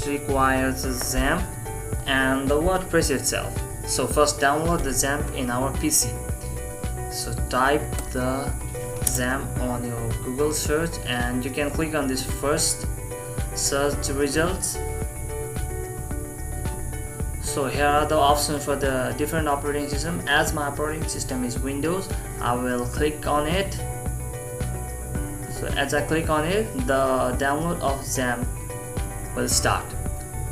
requires XAMP and the WordPress itself. So first download the XAMP in our PC. So type the XAMP on your Google search and you can click on this first search results. So here are the options for the different operating system. As my operating system is Windows, I will click on it. So as I click on it, the download of XAMP will start.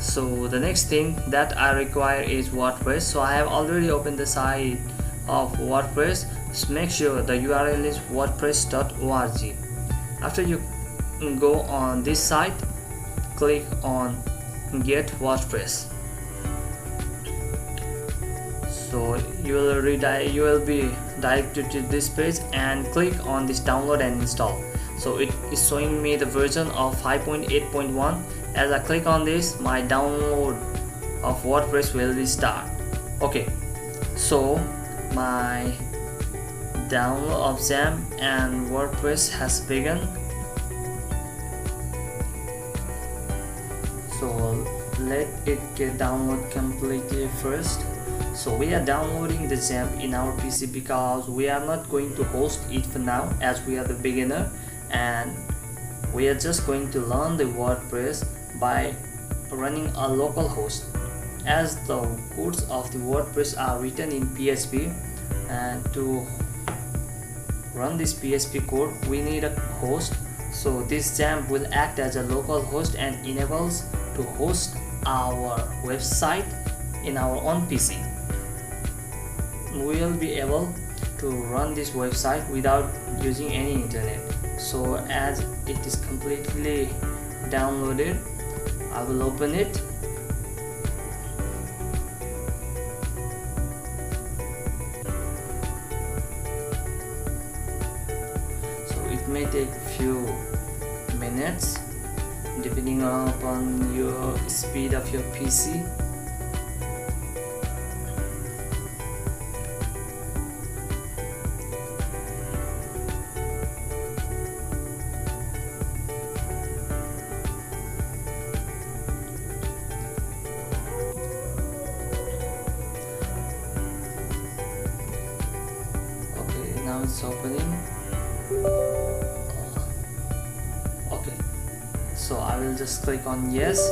So the next thing that I require is WordPress. So I have already opened the site of WordPress. So make sure the URL is wordpress.org. After you go on this site, click on Get WordPress. So you will be directed to this page and click on this download and install. So it is showing me the version of 5.8.1. As I click on this, my download of WordPress will be start. Okay, so my download of XAMP and WordPress has begun. So let it get download completely first. So we are downloading the XAMP in our PC because we are not going to host it for now, as we are the beginner and we are just going to learn the WordPress by running a local host. As the codes of the WordPress are written in PHP, and to run this PHP code we need a host. So this XAMP will act as a local host and enables to host our website in our own PC. We will be able to run this website without using any internet. So as it is completely downloaded, I will open it. So it may take few minutes depending upon your speed of your PC. Now it's opening. Okay, so I will just click on yes.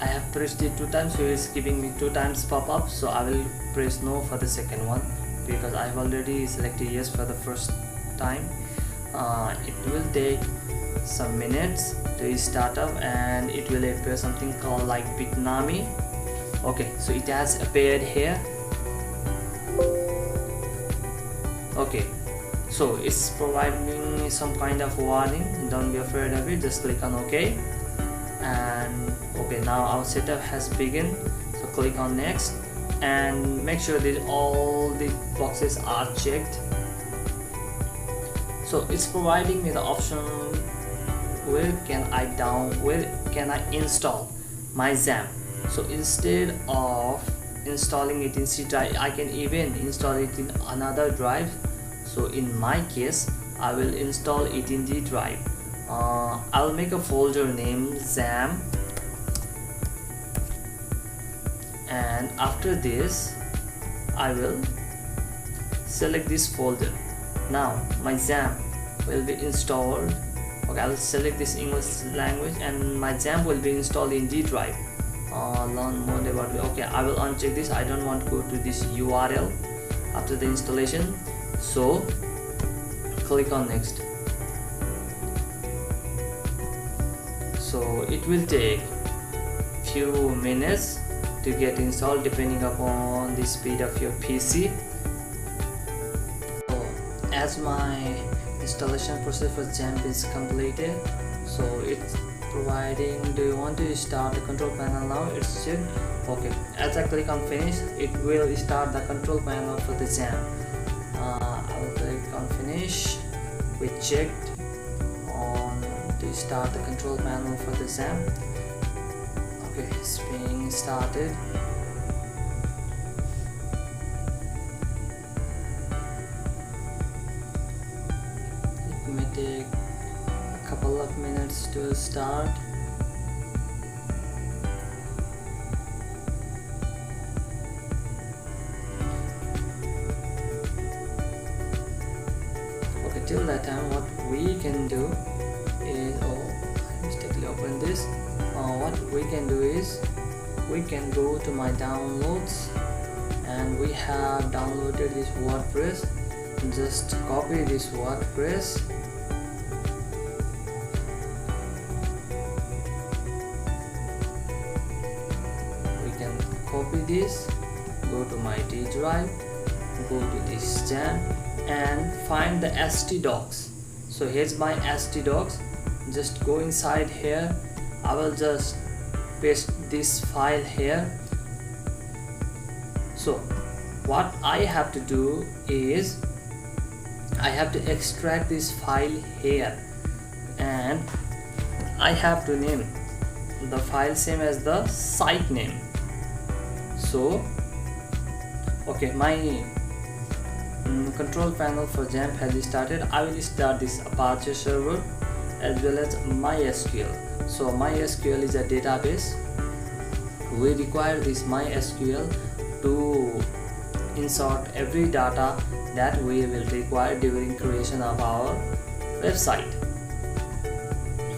I have pressed it 2 times, so it's giving me 2 times pop-up. So I will press no for the second one because I have already selected yes for the first time. It will take some minutes to start up and it will appear something called like Bitnami. Okay, so it has appeared here. Okay, so it's providing me some kind of warning. Don't be afraid of it, just click on OK. And okay, now our setup has begun. So click on next and make sure that all the boxes are checked. So it's providing me the option where can I install my XAMP. So instead of installing it in C drive, I can even install it in another drive. So in my case, I will install it in the drive. I'll make a folder named XAMP, and after this I will select this folder. Now my XAMP will be installed. Okay, I will select this English language and my XAMP will be installed in the drive. Learn more about it. Okay, I will uncheck this. I don't want to go to this URL after the installation, so click on next. So it will take few minutes to get installed depending upon the speed of your PC. So as my installation process for XAMP is completed, so it's providing do you want to start the control panel now. It's checked. Okay, as I click on finish, it will start the control panel for the XAMP. I will click on finish. We checked on to start the control panel for the XAMP. Okay, it's being started. It may take a couple of minutes to start. can do is, I mistakenly opened this. What we can do is we can go to my downloads, and we have downloaded this WordPress. Just copy this WordPress, we can copy this, go to my D drive, go to this XAMP and find the htdocs. So here's my htdocs. Just go inside here. I will just paste this file here. So what I have to do is I have to extract this file here, and I have to name the file same as the site name. So okay, my control panel for XAMP has started. I will start this Apache server as well as MySQL. So MySQL is a database. We require this MySQL to insert every data that we will require during creation of our website.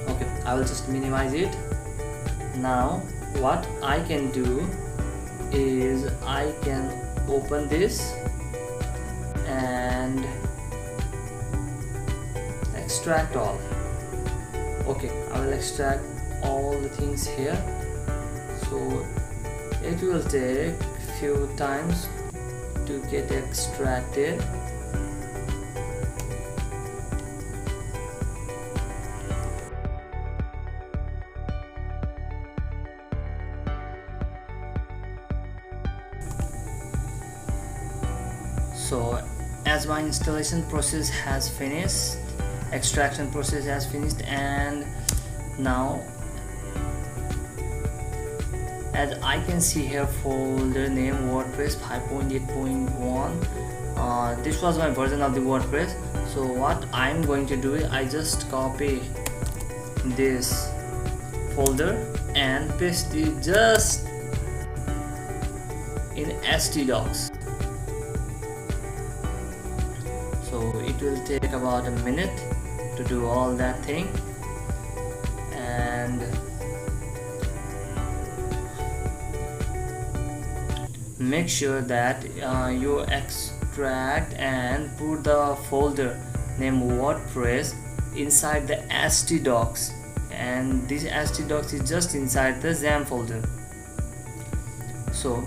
Okay, I will just minimize it. Now what I can do is I can open this and extract all. Okay, I will extract all the things here. So it will take few times to get extracted. So as my installation process has finished, extraction process has finished, and now as I can see here, folder name WordPress 5.8.1. This was my version of the WordPress. So what I'm going to do is I just copy this folder and paste it just in htdocs. So it will take about a minute to do all that thing, and make sure that you extract and put the folder name WordPress inside the htdocs, and this htdocs is just inside the XAMP folder. So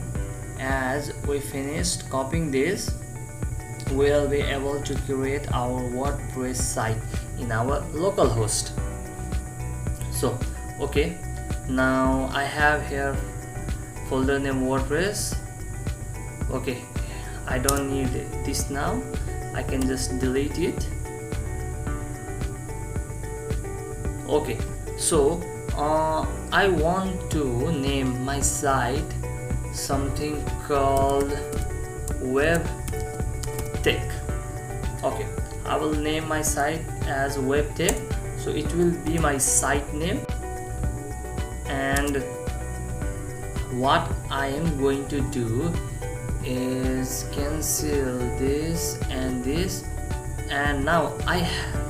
as we finished copying this, we'll be able to create our WordPress site in our local host. So okay, now I have here folder name WordPress. Okay, I don't need this now. I can just delete it. Okay, so I want to name my site something called web tech. Okay, I will name my site as web tech. So it will be my site name, and what I am going to do is cancel this and this, and now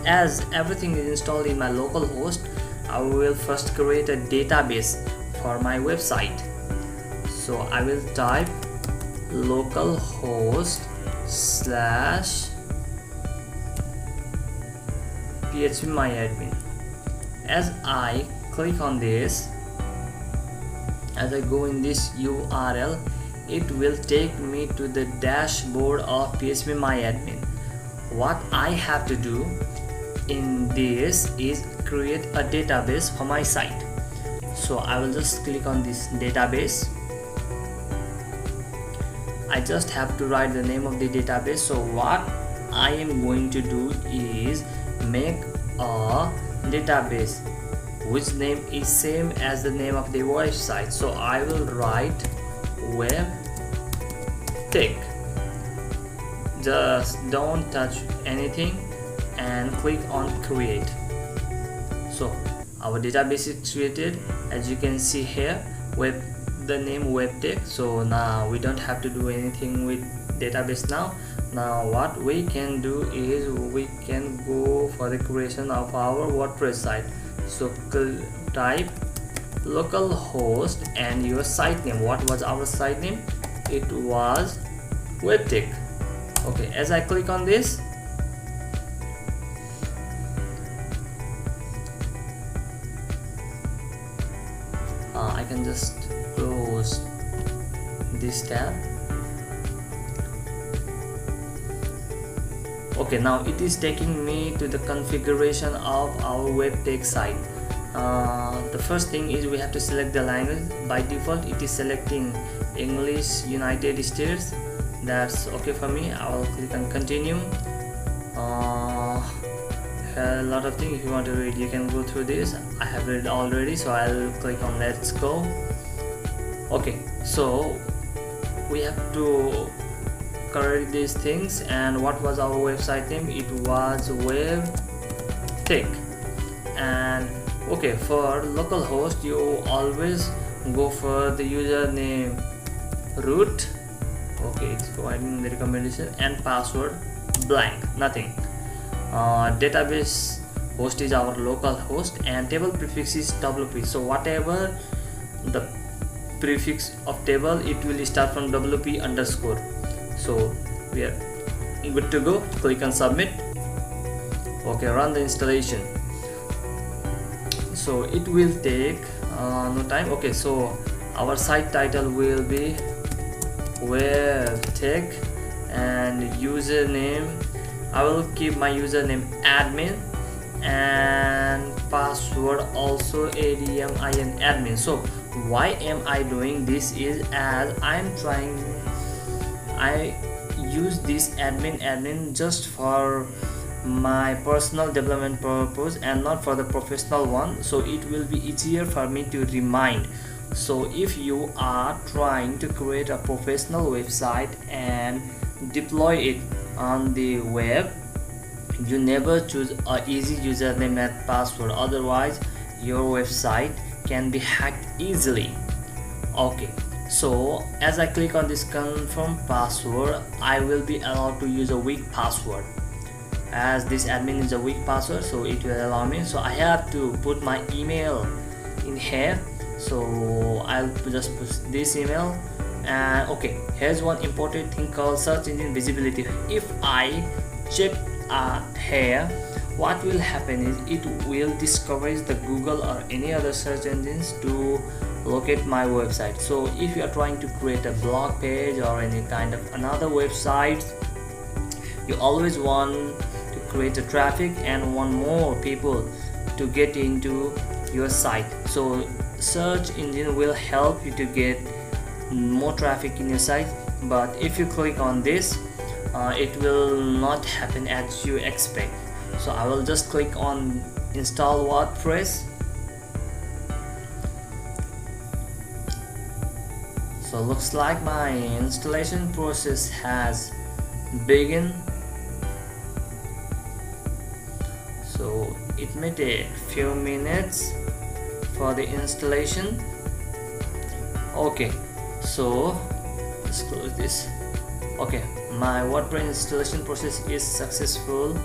as everything is installed in my local host, I will first create a database for my website. So I will type localhost /phpMyAdmin. As I click on this, as I go in this URL, it will take me to the dashboard of phpMyAdmin. What I have to do in this is create a database for my site. So I will just click on this database. I just have to write the name of the database. So what I am going to do is make a database which name is same as the name of the website. So I will write web tech. Just don't touch anything and click on create. So our database is created, as you can see here, the name web tech. So now we don't have to do anything with database now. Now what we can do is we can go for the creation of our WordPress site. So type localhost and your site name. What was our site name? It was webtech. Okay, as I click on this, I can just close this tab. Okay, now it is taking me to the configuration of our webtech site. The first thing is we have to select the language. By default it is selecting English United States. That's okay for me. I will click on continue. A lot of things. If you want to read, you can go through this. I have read already, so I'll click on let's go. Okay, so we have to correct these things. And what was our website name? It was webtech. And okay, for localhost you always go for the username root. Okay, it's providing the recommendation, and password blank, nothing. Database host is our local host, and table prefix is WP. So whatever the prefix of table, it will start from WP underscore. So we are good to go. Click on submit. Okay, run the installation. So it will take no time. Okay, so our site title will be webtech, and username, I will keep my username admin, and password also admin. So why am I doing this is as I use this admin just for my personal development purpose and not for the professional one, so it will be easier for me to remind. So if you are trying to create a professional website and deploy it on the web, you never choose a easy username and password, otherwise your website can be hacked easily. Okay, so as I click on this confirm password, I will be allowed to use a weak password. As this admin is a weak password, so it will allow me. So I have to put my email in here, so I'll just put this email. And okay, here's one important thing called search engine visibility. If I check here, what will happen is it will discourage the Google or any other search engines to locate my website. So if you are trying to create a blog page or any kind of another website, you always want to create a traffic and want more people to get into your site. So search engine will help you to get more traffic in your site. But if you click on this, it will not happen as you expect. So I will just click on install WordPress. So looks like my installation process has begun. So it may take few minutes for the installation. Okay, so let's close this. Okay, my WordPress installation process is successful.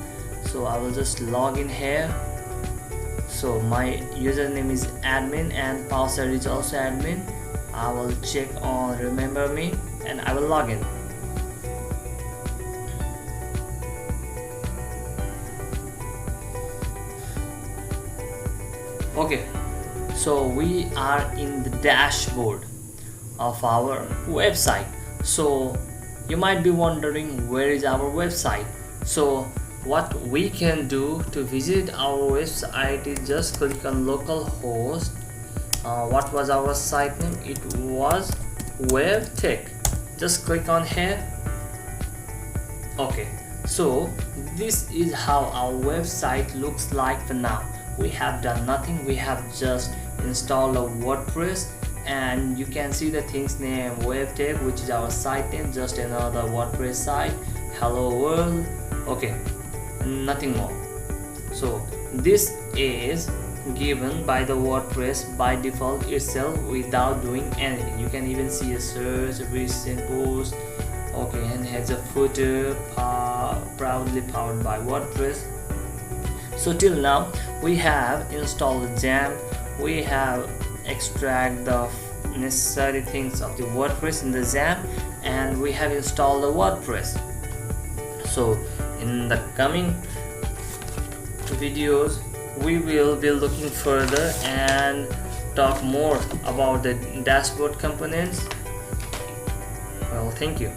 So I will just log in here. So my username is admin and password is also admin. I will check on remember me and I will log in. Okay, so we are in the dashboard of our website. So you might be wondering, where is our website? So what we can do to visit our website is just click on localhost. What was our site name? It was webtech. Just click on here. Okay, so this is how our website looks like for now. We have done nothing. We have just installed a WordPress, and you can see the things named webtech, which is our site name, just another WordPress site, hello world. Okay, nothing more. So this is given by the WordPress by default itself without doing anything. You can even see a search, recent post, Okay, and has a footer proudly powered by WordPress. So till now we have installed the XAMP, we have extract the necessary things of the WordPress in the XAMP, and we have installed the WordPress. So in the coming videos we will be looking further and talk more about the dashboard components. Well, thank you.